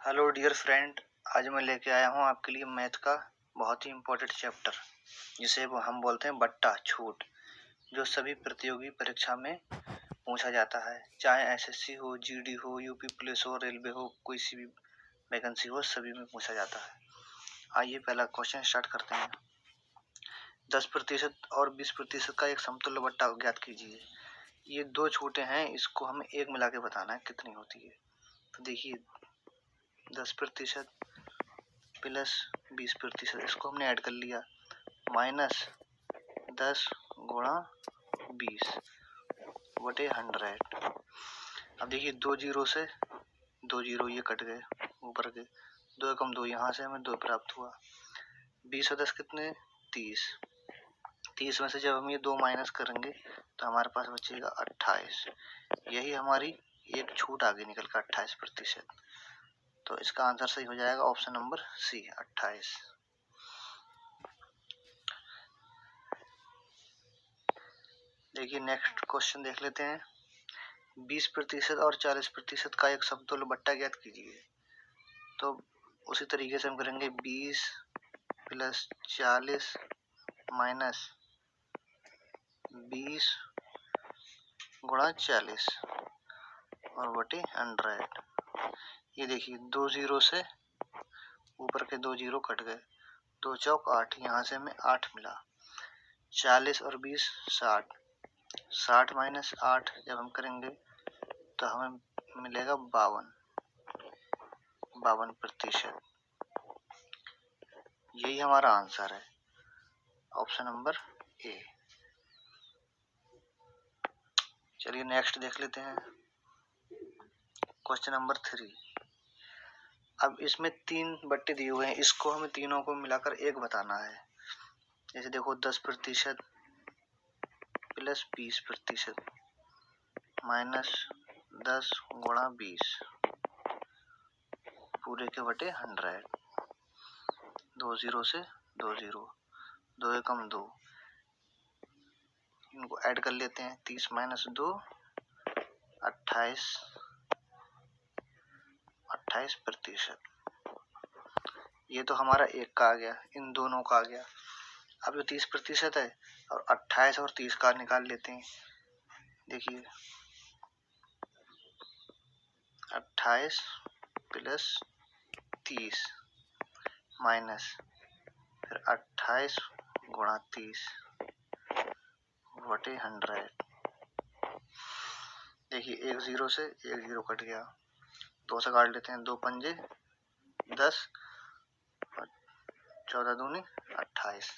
Hello dear friend, आज मैं लेके आया हूँ आपके लिए मैथ का बहुत ही इम्पोर्टेंट चैप्टर, जिसे वो हम बोलते हैं बट्टा छूट, जो सभी प्रतियोगी परीक्षा में पूछा जाता है। चाहे एसएससी हो, जीडी हो, यूपी पुलिस हो, रेलवे हो, कोई सी भी वैकेंसी हो, सभी में पूछा जाता है। आइए पहला क्वेश्चन स्टार्ट करते हैं। 10% और 20% का एक समतुल्य बट्टा ज्ञात कीजिए। ये दो छूटें हैं, इसको हमें एक मिला के बताना है कितनी होती है। तो देखिए 10% प्लस 20%, इसको हमने ऐड कर लिया, माइनस 10 गुणा 20 बटे 100। अब देखिए दो जीरो से दो जीरो ये कट गए ऊपर के, दो एकम दो, यहाँ से हमें 2 प्राप्त हुआ। 20 और 10 कितने, 30। 30 में से जब हम ये 2 माइनस करेंगे तो हमारे पास बचेगा 28। यही हमारी एक छूट आगे निकल कर 28%। तो इसका आंसर सही हो जाएगा ऑप्शन नंबर सी, 28। देखिए नेक्स्ट क्वेश्चन देख लेते हैं। 20% और 40% का एक समतुल्य बट्टा ज्ञात कीजिए। तो उसी तरीके से हम करेंगे 20 प्लस 40 माइनस 20 गुणा 40 और बटे 100। ये देखिए दो जीरो से ऊपर के दो जीरो कट गए, 2 चौक 8, यहाँ से हमें 8 मिला। 40 और 20 60, 60 माइनस 8 जब हम करेंगे तो हमें मिलेगा 52%। यही हमारा आंसर है, ऑप्शन नंबर ए। चलिए नेक्स्ट देख लेते हैं, क्वेश्चन नंबर 3। अब इसमें 3 बट्टे दिए हुए हैं, इसको हमें तीनों को मिलाकर एक बताना है। जैसे देखो 10% प्लस 20% माइनस 10 गुणा 20 पूरे के बटे 100। दो जीरो से दो जीरो, दो एकम दो, इनको ऐड कर लेते हैं। 30 माइनस 2 28%। ये तो हमारा एक का आ गया, इन दोनों का आ गया। अब जो 30% है और 28 और 30 का निकाल लेते हैं। देखिए 28 प्लस 30 माइनस फिर 28 गुणा 30 बटे 100। देखिए एक जीरो से एक जीरो कट गया, 2 से काट लेते हैं, 2 पंजे 10 और 14 दूनी 28।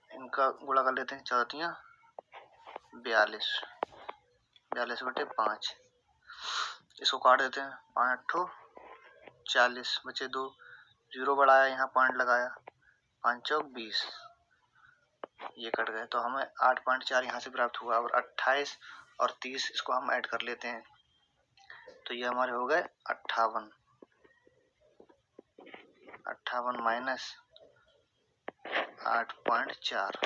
इनका गुणा कर लेते हैं, 4 तियां 42, 42 बटे 5। इसको काट देते हैं, 5 अट्ठो 40, बचे 2, जीरो बढ़ाया, यहाँ पॉइंट लगाया, 5 चौक 20, ये कट गए। तो हमें 8.4 यहाँ से प्राप्त हुआ। और 28 और 30 इसको हम ऐड कर लेते हैं, तो ये हमारे हो गए 58। 58 माइनस 8.4,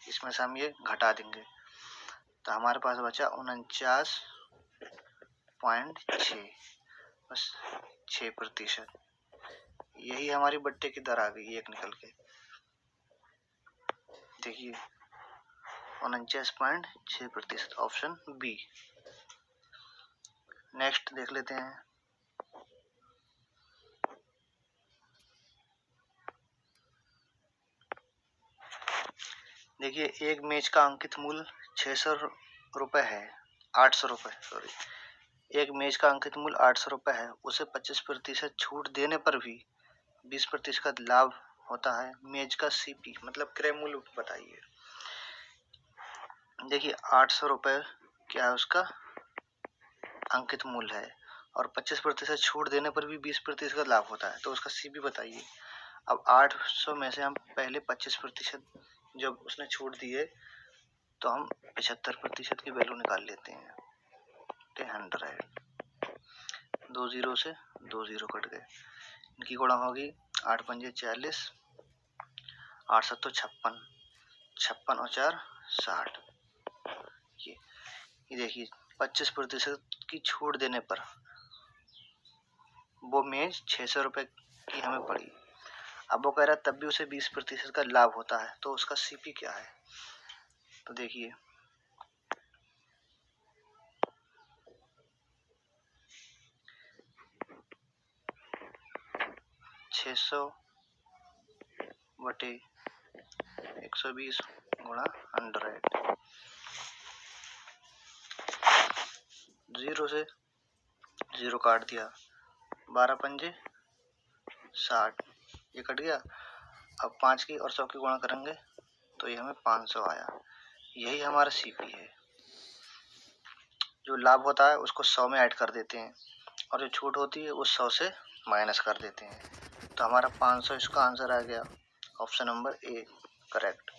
इसमें से हम ये घटा देंगे तो हमारे पास बचा 49.6, बस 6%। यही हमारी बट्टे की दर आ गई एक निकल के। देखिए 49.6%, ऑप्शन बी। नेक्स्ट देख लेते हैं। देखिए एक मेज का अंकित मूल्य 600 रुपये है, 800 रुपये, सॉरी। एक मेज का अंकित मूल्य 800 रुपये है, उसे 25% छूट देने पर भी 20% लाभ होता है। मेज का सीपी मतलब क्रय मूल्य बताइए। देखिए 800 रुपये क्या है, उसका अंकित मूल्य है, और 25% छूट देने पर भी 20% लाभ होता है, तो उसका सीपी बताइए। अब 800 में से हम पहले 25% जब उसने छूट दी है तो हम 75% की वैल्यू निकाल लेते हैं, 100। दो जीरो से दो जीरो कट गए, इनकी गुणा होगी, 8 पंजे 40, 8 सत्तो 56, 56 और 4 60। ये देखिए 25% की छूट देने पर वो मेज 600 रुपये की हमें पड़ी। अब वो कह रहा है तब भी उसे 20% का लाभ होता है, तो उसका सीपी क्या है? तो देखिए, छः सौ बटे 120 गुणा 100, 0 से 0 काट दिया, 12 पंजे 60, ये कट गया। अब 5 की और 100 की गुणा करेंगे तो ये हमें 500 आया। यही हमारा सीपी है। जो लाभ होता है उसको 100 में ऐड कर देते हैं और जो छूट होती है उस 100 से माइनस कर देते हैं। तो हमारा 500 इसका आंसर आ गया। Option number A correct.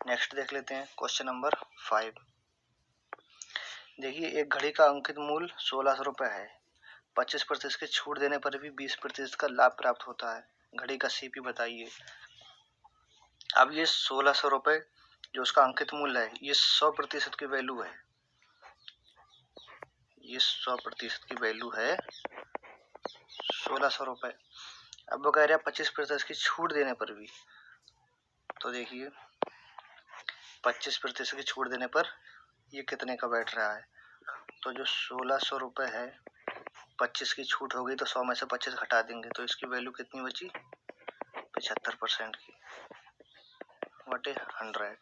Next देख लेते हैं क्वेश्चन नंबर 5। देखिए, एक घड़ी का अंकित मूल्य 1600 रुपये है। 25% की छूट देने पर भी 20% का लाभ प्राप्त होता है। घड़ी का सीपी बताइए। अब ये 1600 रुपये जो उसका अंकित मूल्य है, ये 100% की वैल्यू है। ये 100% की वैल्यू है 1600 रुपये। अब वो कह रहे हैं 25% की छूट देने पर भी। तो देखिए, 25% की छूट देने पर ये कितने का बैठ रहा है? तो जो 1600 रुपये है, 25 की छूट हो गई तो 100 में से 25 घटा देंगे तो इसकी वैल्यू कितनी बची? 75% की बटे 100।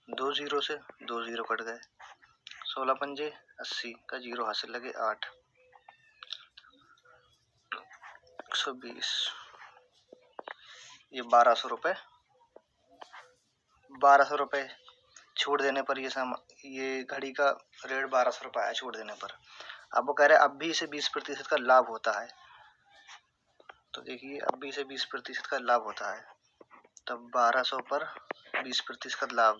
2 0 से 2 0 कट गए। 16 पंजे 80 का 0 हासिल लगे 8, 120, ये 1200 रुपये। 1200 रुपये छूट देने पर ये घड़ी का रेट 1200 रुपये आया छूट देने पर। अब वो कह रहे हैं अब भी इसे 20% का लाभ होता है। तो देखिए, अब भी इसे 20% का लाभ होता है। तब 1200 पर 20% का लाभ,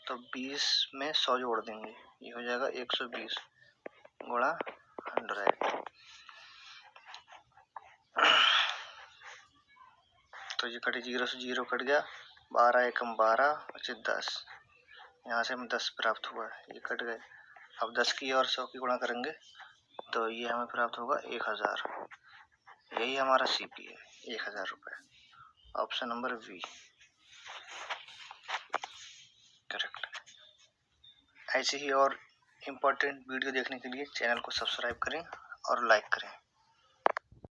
तो 20 में 100 जोड़ देंगे, ये हो जाएगा 120 गुणा 100। तो ये कटे, 0 से 0 कट गया, 12 एकम 12 बचे 10, यहाँ से हमें 10 प्राप्त हुआ, ये कट गए। अब 10 की और 100 की गुणा करेंगे तो ये हमें प्राप्त होगा 1000। यही हमारा सीपी है, 1000 रुपये। Option number B correct. ऐसे ही और इम्पोर्टेंट वीडियो देखने के लिए चैनल को सब्सक्राइब करें और लाइक करें।